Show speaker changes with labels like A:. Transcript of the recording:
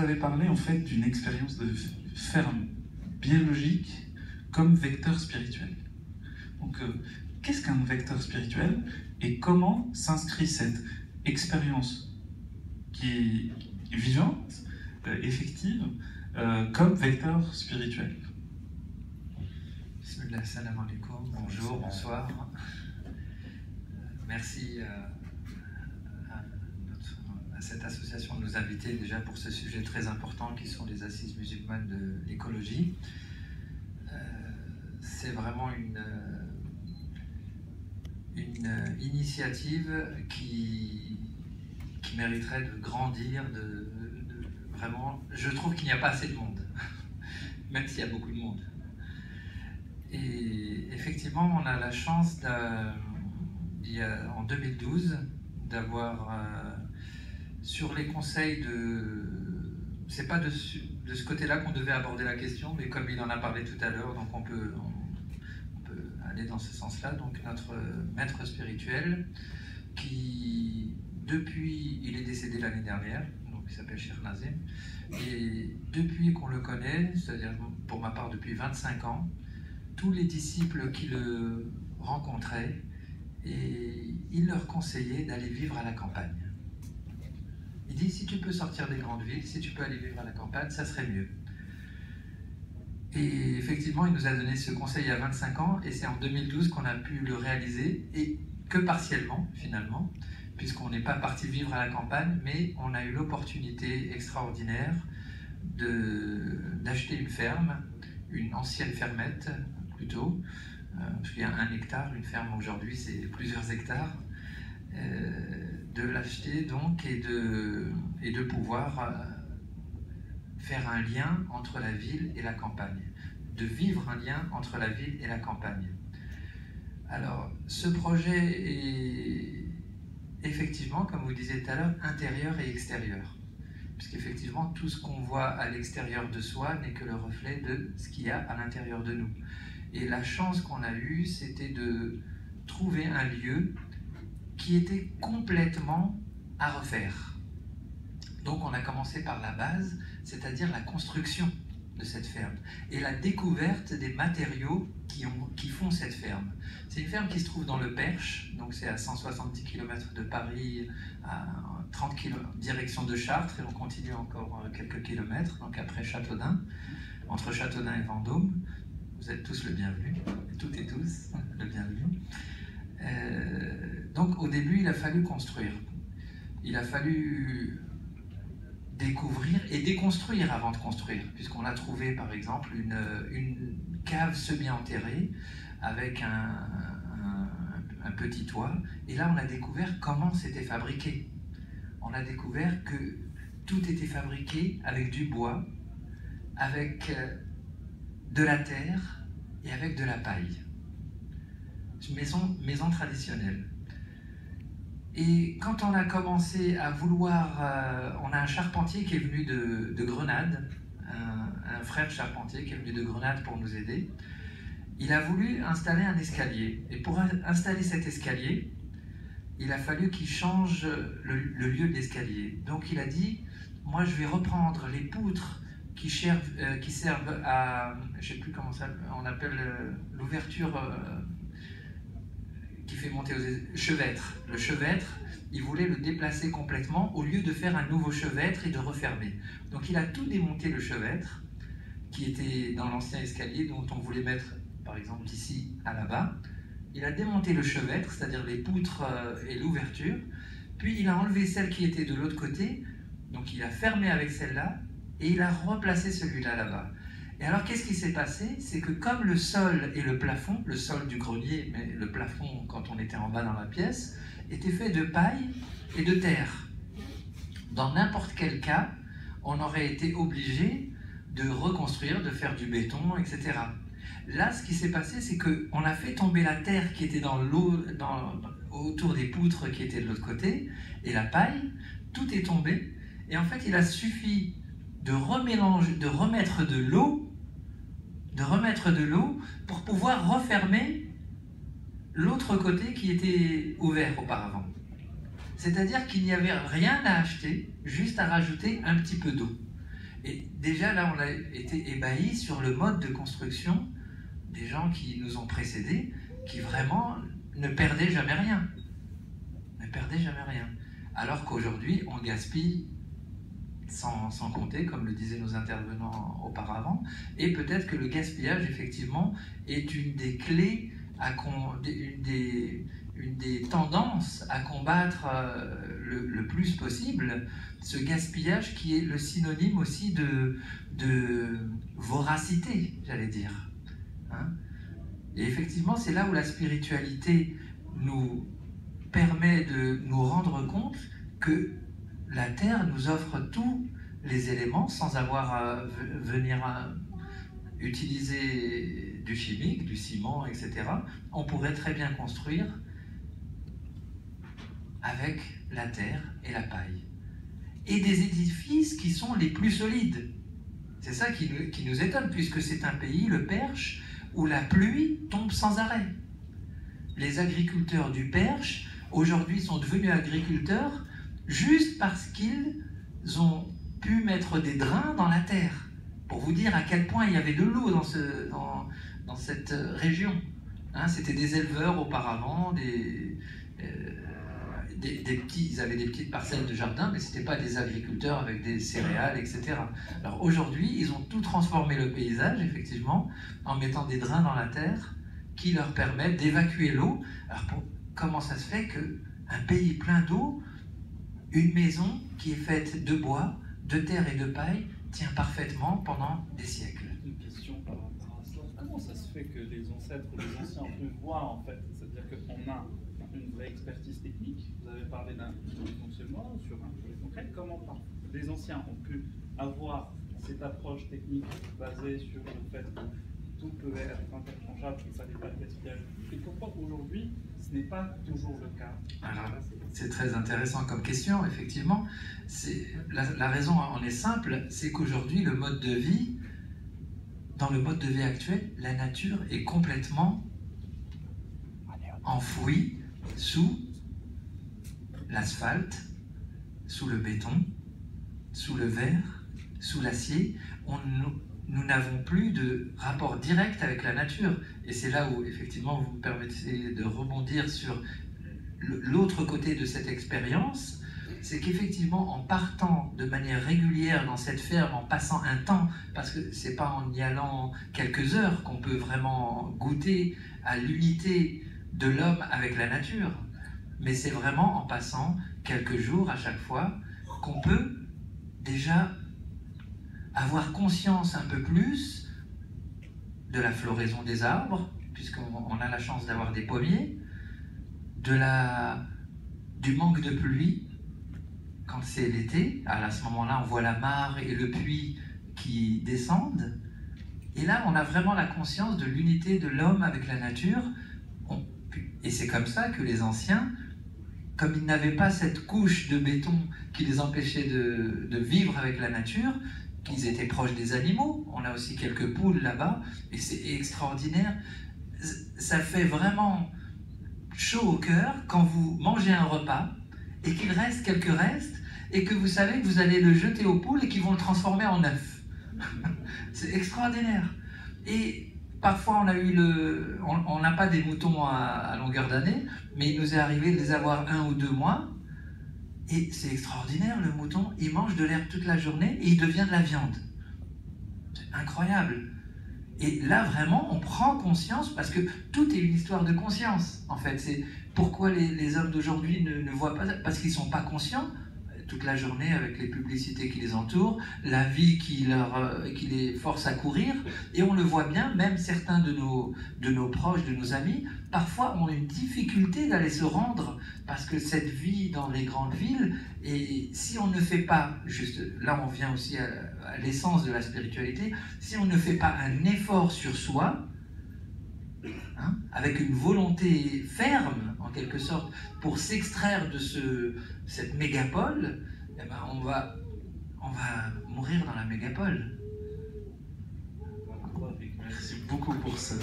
A: avez parlé en fait d'une expérience de ferme biologique comme vecteur spirituel. Donc, qu'est-ce qu'un vecteur spirituel et comment s'inscrit cette expérience qui est vivante, effective, comme vecteur spirituel?
B: Bismillah, salam alaikum, bonjour, bonsoir. Merci à cette association de nous inviter déjà pour ce sujet très important qui sont les assises musulmanes de l'écologie. C'est vraiment une initiative qui mériterait de grandir, vraiment. Je trouve qu'il n'y a pas assez de monde, même s'il y a beaucoup de monde. Et effectivement, on a la chance, en 2012, d'avoir, sur les conseils c'est pas de ce côté-là qu'on devait aborder la question, mais comme il en a parlé tout à l'heure, donc on peut aller dans ce sens-là. Donc notre maître spirituel, qui depuis, il est décédé l'année dernière, donc il s'appelle Cheikh Nazim, et depuis qu'on le connaît, c'est-à-dire pour ma part depuis 25 ans, tous les disciples qui le rencontraient, et il leur conseillait d'aller vivre à la campagne. Il dit, si tu peux sortir des grandes villes, si tu peux aller vivre à la campagne, ça serait mieux. Et effectivement, il nous a donné ce conseil il y a 25 ans, et c'est en 2012 qu'on a pu le réaliser, et que partiellement, finalement, puisqu'on n'est pas parti vivre à la campagne, mais on a eu l'opportunité extraordinaire d'acheter une ferme, une ancienne fermette, plutôt, parce qu'il y a 1 hectare, une ferme aujourd'hui c'est plusieurs hectares, de l'acheter donc et de pouvoir faire un lien entre la ville et la campagne, de vivre un lien entre la ville et la campagne. Alors, ce projet est effectivement, comme vous disiez tout à l'heure, intérieur et extérieur. Puisqu'effectivement, tout ce qu'on voit à l'extérieur de soi n'est que le reflet de ce qu'il y a à l'intérieur de nous. Et la chance qu'on a eue, c'était de trouver un lieu qui était complètement à refaire. Donc on a commencé par la base, c'est-à-dire la construction de cette ferme et la découverte des matériaux qui font cette ferme. C'est une ferme qui se trouve dans le Perche, donc c'est à 170 km de Paris, à 30 km direction de Chartres, et on continue encore quelques kilomètres, donc après Châteaudun, entre Châteaudun et Vendôme. Vous êtes tous le bienvenu, toutes et tous le bienvenu. Donc au début, il a fallu construire. Il a fallu découvrir et déconstruire avant de construire, puisqu'on a trouvé par exemple une cave semi-enterrée avec un petit toit, et là on a découvert comment c'était fabriqué. On a découvert que tout était fabriqué avec du bois, avec de la terre et avec de la paille. Maison traditionnelle. Et quand on a commencé à vouloir... on a un charpentier qui est venu de Grenade, un frère charpentier qui est venu de Grenade pour nous aider. Il a voulu installer un escalier. Et pour installer cet escalier, il a fallu qu'il change le lieu de l'escalier. Donc il a dit, moi je vais reprendre les poutres qui servent à... je ne sais plus comment ça on appelle l'ouverture... qui fait monter aux chevêtres. Le chevêtre, il voulait le déplacer complètement au lieu de faire un nouveau chevêtre et de refermer. Donc il a tout démonté le chevêtre qui était dans l'ancien escalier dont on voulait mettre par exemple d'ici à là-bas. Il a démonté le chevêtre, c'est-à-dire les poutres et l'ouverture, puis il a enlevé celle qui était de l'autre côté, donc il a fermé avec celle-là et il a replacé celui-là là-bas. Et alors, qu'est-ce qui s'est passé? C'est que comme le sol et le plafond, le sol du grenier, mais le plafond, quand on était en bas dans la pièce, était fait de paille et de terre. Dans n'importe quel cas, on aurait été obligé de reconstruire, de faire du béton, etc. Là, ce qui s'est passé, c'est qu'on a fait tomber la terre qui était dans l'eau, autour des poutres qui étaient de l'autre côté, et la paille, tout est tombé. Et en fait, il a suffi de remélanger, de remettre de l'eau pour pouvoir refermer l'autre côté qui était ouvert auparavant. C'est-à-dire qu'il n'y avait rien à acheter, juste à rajouter un petit peu d'eau. Et déjà là, on a été ébahis sur le mode de construction des gens qui nous ont précédés, qui vraiment ne perdaient jamais rien. Ne perdaient jamais rien. Alors qu'aujourd'hui, on gaspille sans compter, comme le disaient nos intervenants auparavant, et peut-être que le gaspillage, effectivement, est une des clés, une des tendances à combattre le plus possible, ce gaspillage qui est le synonyme aussi de voracité, j'allais dire. Hein? Et effectivement, c'est là où la spiritualité nous permet de nous rendre compte que la Terre nous offre tous les éléments sans avoir à venir utiliser du chimique, du ciment, etc. On pourrait très bien construire avec la terre et la paille. Et des édifices qui sont les plus solides. C'est ça qui nous étonne, puisque c'est un pays, le Perche, où la pluie tombe sans arrêt. Les agriculteurs du Perche, aujourd'hui, sont devenus agriculteurs juste parce qu'ils ont pu mettre des drains dans la terre, pour vous dire à quel point il y avait de l'eau dans cette région. Hein, c'était des éleveurs auparavant, ils avaient des petites parcelles de jardin, mais ce n'étaient pas des agriculteurs avec des céréales, etc. Alors aujourd'hui, ils ont tout transformé le paysage, effectivement, en mettant des drains dans la terre qui leur permettent d'évacuer l'eau. Alors comment ça se fait qu'un pays plein d'eau, une maison qui est faite de bois, de terre et de paille, tient parfaitement pendant des siècles?
C: Une question par rapport à cela. Comment ça se fait que les ancêtres ou les anciens ont pu voir, en fait, c'est-à-dire qu'on a une vraie expertise technique, vous avez parlé d'un fonctionnement sur un projet concret, comment les anciens ont pu avoir cette approche technique basée sur le fait que tout peut être interchangeable, qu'il ne fallait pas le gaspillage, et pourquoi aujourd'hui ce n'est pas toujours le cas?
B: Alors, c'est très intéressant comme question, effectivement. La raison en est simple, c'est qu'aujourd'hui, le mode de vie, dans le mode de vie actuel, la nature est complètement enfouie sous l'asphalte, sous le béton, sous le verre, sous l'acier. Nous n'avons plus de rapport direct avec la nature. Et c'est là où, effectivement, vous me permettez de rebondir sur l'autre côté de cette expérience, c'est qu'effectivement, en partant de manière régulière dans cette ferme, en passant un temps, parce que c'est pas en y allant quelques heures qu'on peut vraiment goûter à l'unité de l'homme avec la nature, mais c'est vraiment en passant quelques jours à chaque fois qu'on peut déjà avoir conscience un peu plus de la floraison des arbres, puisqu'on a la chance d'avoir des pommiers, du manque de pluie quand c'est l'été. À ce moment-là, on voit la mare et le puits qui descendent. Et là, on a vraiment la conscience de l'unité de l'homme avec la nature. Et c'est comme ça que les anciens, comme ils n'avaient pas cette couche de béton qui les empêchait de vivre avec la nature, qu'ils étaient proches des animaux. On a aussi quelques poules là-bas, et c'est extraordinaire. Ça fait vraiment chaud au cœur quand vous mangez un repas et qu'il reste quelques restes et que vous savez que vous allez le jeter aux poules et qu'ils vont le transformer en œuf. C'est extraordinaire. Et parfois on n'a pas des moutons à longueur d'année, mais il nous est arrivé de les avoir 1 ou 2 mois. Et c'est extraordinaire, le mouton, il mange de l'herbe toute la journée et il devient de la viande. C'est incroyable. Et là, vraiment, on prend conscience, parce que tout est une histoire de conscience, en fait. C'est pourquoi les hommes d'aujourd'hui ne voient pas, parce qu'ils ne sont pas conscients, toute la journée avec les publicités qui les entourent, la vie qui les force à courir, et on le voit bien, même certains de nos proches, de nos amis, parfois ont une difficulté d'aller se rendre, parce que cette vie dans les grandes villes, et si on ne fait pas, juste là on vient aussi à l'essence de la spiritualité, si on ne fait pas un effort sur soi, hein, avec une volonté ferme, en quelque sorte, pour s'extraire de cette mégapole, eh ben on va mourir dans la mégapole.
A: Merci beaucoup pour ce